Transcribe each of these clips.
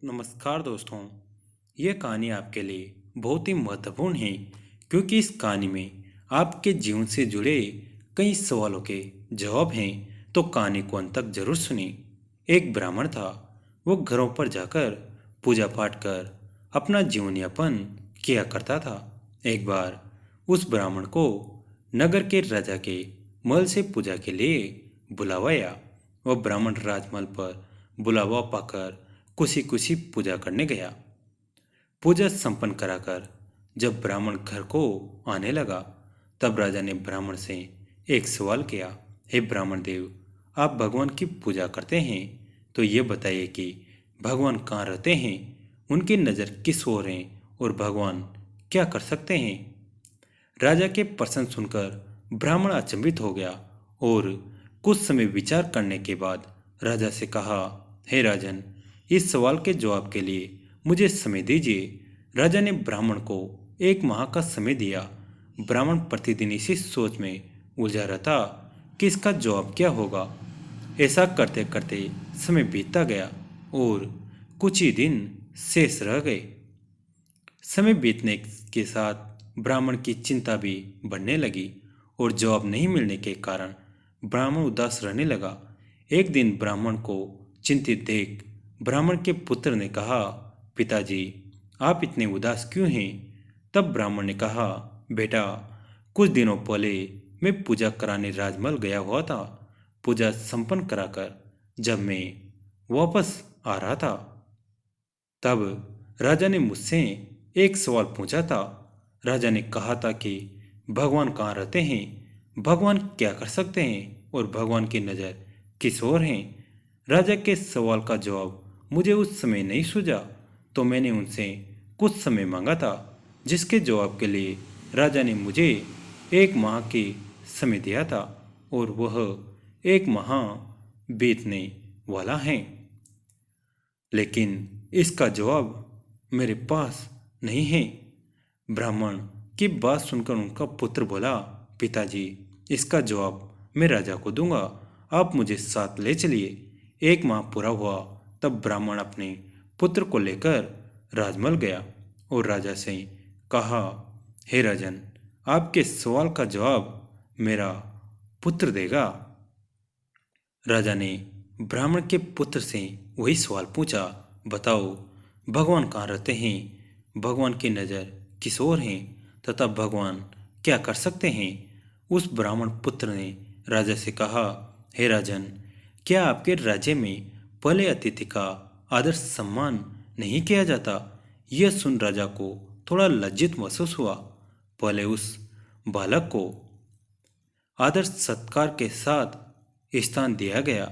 नमस्कार दोस्तों। यह कहानी आपके लिए बहुत ही महत्वपूर्ण है क्योंकि इस कहानी में आपके जीवन से जुड़े कई सवालों के जवाब हैं। तो कहानी को अंत तक जरूर सुनिए। एक ब्राह्मण था। वो घरों पर जाकर पूजा पाठ कर अपना जीवन यापन किया करता था। एक बार उस ब्राह्मण को नगर के राजा के महल से पूजा के लिए बुलावा आया। वह ब्राह्मण राजमहल पर बुलावा पाकर खुशी खुशी पूजा करने गया। पूजा संपन्न कराकर जब ब्राह्मण घर को आने लगा, तब राजा ने ब्राह्मण से एक सवाल किया। हे ब्राह्मण देव, आप भगवान की पूजा करते हैं, तो ये बताइए कि भगवान कहाँ रहते हैं, उनकी नज़र किस ओर है और भगवान क्या कर सकते हैं। राजा के प्रश्न सुनकर ब्राह्मण अचंभित हो गया और कुछ समय विचार करने के बाद राजा से कहा, हे राजन, इस सवाल के जवाब के लिए मुझे समय दीजिए। राजा ने ब्राह्मण को एक माह का समय दिया। ब्राह्मण प्रतिदिन इसी सोच में उलझा रहता कि इसका जवाब क्या होगा। ऐसा करते करते समय बीतता गया और कुछ ही दिन शेष रह गए। समय बीतने के साथ ब्राह्मण की चिंता भी बढ़ने लगी और जवाब नहीं मिलने के कारण ब्राह्मण उदास रहने लगा। एक दिन ब्राह्मण को चिंतित देख ब्राह्मण के पुत्र ने कहा, पिताजी, आप इतने उदास क्यों हैं। तब ब्राह्मण ने कहा, बेटा, कुछ दिनों पहले मैं पूजा कराने राजमहल गया हुआ था। पूजा संपन्न कराकर जब मैं वापस आ रहा था, तब राजा ने मुझसे एक सवाल पूछा था। राजा ने कहा था कि भगवान कहाँ रहते हैं, भगवान क्या कर सकते हैं और भगवान की नज़र किस ओर है। राजा के सवाल का जवाब मुझे उस समय नहीं सूझा, तो मैंने उनसे कुछ समय मांगा था, जिसके जवाब के लिए राजा ने मुझे एक माह के समय दिया था और वह एक माह बीतने वाला है, लेकिन इसका जवाब मेरे पास नहीं है। ब्राह्मण की बात सुनकर उनका पुत्र बोला, पिताजी, इसका जवाब मैं राजा को दूंगा, आप मुझे साथ ले चलिए। एक माह पूरा हुआ तब ब्राह्मण अपने पुत्र को लेकर राजमहल गया और राजा से कहा, हे राजन, आपके सवाल का जवाब मेरा पुत्र देगा। राजा ने ब्राह्मण के पुत्र से वही सवाल पूछा, बताओ, भगवान कहाँ रहते हैं, भगवान की नज़र किस ओर है तथा भगवान क्या कर सकते हैं। उस ब्राह्मण पुत्र ने राजा से कहा, हे राजन, क्या आपके राज्य में पहले अतिथि का आदर सम्मान नहीं किया जाता। यह सुन राजा को थोड़ा लज्जित महसूस हुआ। पहले उस बालक को आदर सत्कार के साथ स्थान दिया गया,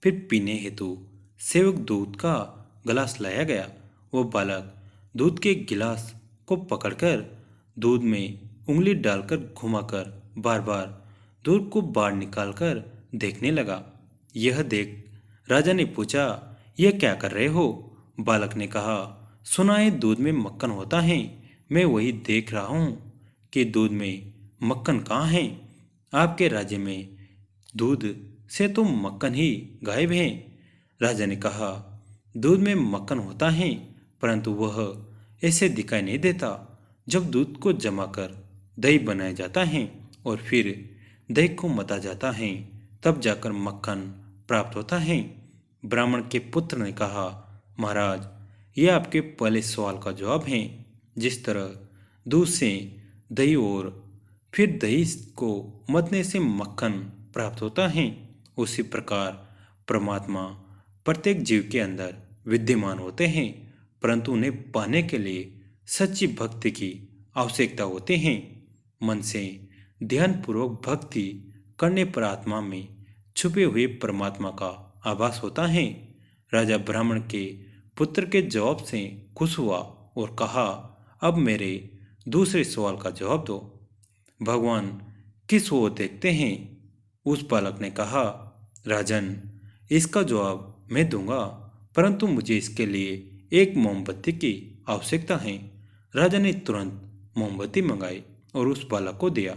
फिर पीने हेतु सेवक दूध का गिलास लाया गया। वो बालक दूध के गिलास को पकड़कर दूध में उंगली डालकर घुमाकर बार बार दूध को बाहर निकालकर देखने लगा। यह देख राजा ने पूछा, यह क्या कर रहे हो। बालक ने कहा, सुना है दूध में मक्खन होता है, मैं वही देख रहा हूँ कि दूध में मक्खन कहाँ है। आपके राज्य में दूध से तो मक्खन ही गायब है। राजा ने कहा, दूध में मक्खन होता है, परंतु वह ऐसे दिखाई नहीं देता। जब दूध को जमा कर दही बनाया जाता है और फिर दही को मता जाता है, तब जाकर मक्खन प्राप्त होता है। ब्राह्मण के पुत्र ने कहा, महाराज, यह आपके पहले सवाल का जवाब है। जिस तरह दूध से दही और फिर दही को मथने से मक्खन प्राप्त होता है, उसी प्रकार परमात्मा प्रत्येक जीव के अंदर विद्यमान होते हैं, परंतु उन्हें पाने के लिए सच्ची भक्ति की आवश्यकता होती है। मन से ध्यानपूर्वक भक्ति करने पर आत्मा में छुपे हुए परमात्मा का आभास होता है। राजा ब्राह्मण के पुत्र के जवाब से खुश हुआ और कहा, अब मेरे दूसरे सवाल का जवाब दो, भगवान किस ओर देखते हैं। उस बालक ने कहा, राजन, इसका जवाब मैं दूंगा, परंतु मुझे इसके लिए एक मोमबत्ती की आवश्यकता है। राजा ने तुरंत मोमबत्ती मंगाई और उस बालक को दिया।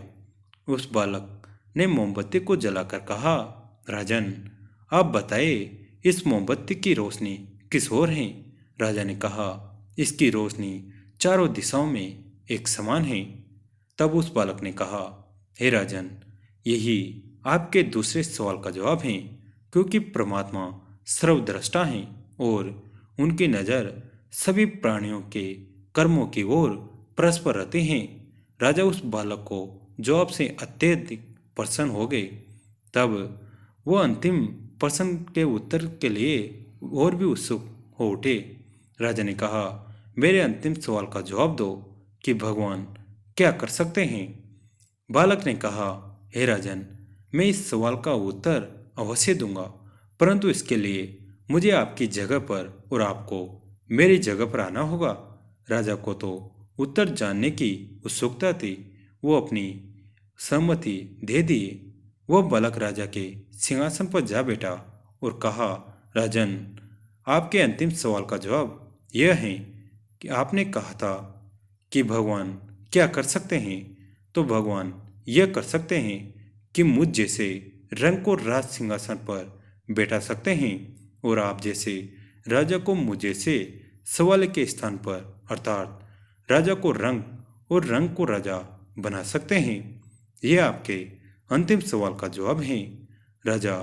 उस बालक ने मोमबत्ती को जलाकर कहा, राजन, आप बताइए, इस मोमबत्ती की रोशनी किस ओर है। राजा ने कहा, इसकी रोशनी चारों दिशाओं में एक समान है। तब उस बालक ने कहा, हे राजन, यही आपके दूसरे सवाल का जवाब है, क्योंकि परमात्मा सर्वद्रष्टा हैं और उनकी नज़र सभी प्राणियों के कर्मों की ओर परस्पर रहते हैं। राजा उस बालक को जवाब से अत्यधिक प्रसन्न हो गए। तब वो अंतिम प्रश्न के उत्तर के लिए और भी उत्सुक हो उठे। राजा ने कहा, मेरे अंतिम सवाल का जवाब दो कि भगवान क्या कर सकते हैं। बालक ने कहा, हे राजन, मैं इस सवाल का उत्तर अवश्य दूंगा, परंतु इसके लिए मुझे आपकी जगह पर और आपको मेरी जगह पर आना होगा। राजा को तो उत्तर जानने की उत्सुकता थी। वो अपनी सहमति दे दिए। वह बालक राजा के सिंहासन पर जा बैठा और कहा, राजन, आपके अंतिम सवाल का जवाब यह है कि आपने कहा था कि भगवान क्या कर सकते हैं, तो भगवान यह कर सकते हैं कि मुझ जैसे रंग को राज सिंहासन पर बैठा सकते हैं और आप जैसे राजा को मुझ जैसे सवाल के स्थान पर अर्थात राजा को रंग और रंग को राजा बना सकते हैं। यह आपके अंतिम सवाल का जवाब है। राजा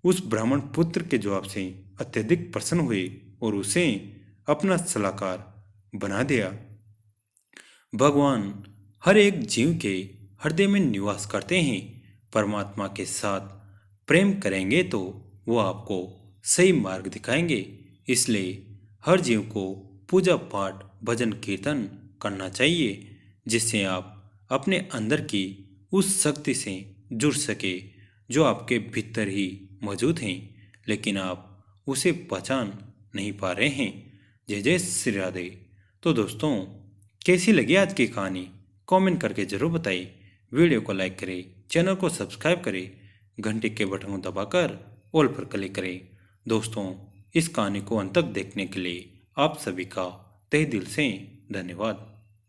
उस ब्राह्मण पुत्र के जवाब से अत्यधिक प्रसन्न हुए और उसे अपना सलाहकार बना दिया। भगवान हर एक जीव के हृदय में निवास करते हैं। परमात्मा के साथ प्रेम करेंगे तो वो आपको सही मार्ग दिखाएंगे। इसलिए हर जीव को पूजा पाठ भजन कीर्तन करना चाहिए, जिससे आप अपने अंदर की उस शक्ति से जुड़ सके जो आपके भीतर ही मौजूद हैं, लेकिन आप उसे पहचान नहीं पा रहे हैं। जय जय श्री राधे। तो दोस्तों, कैसी लगी आज की कहानी कमेंट करके जरूर बताइए। वीडियो को लाइक करें, चैनल को सब्सक्राइब करें, घंटे के बटन को दबाकर ऑल पर क्लिक करें। दोस्तों, इस कहानी को अंत तक देखने के लिए आप सभी का तहे दिल से धन्यवाद।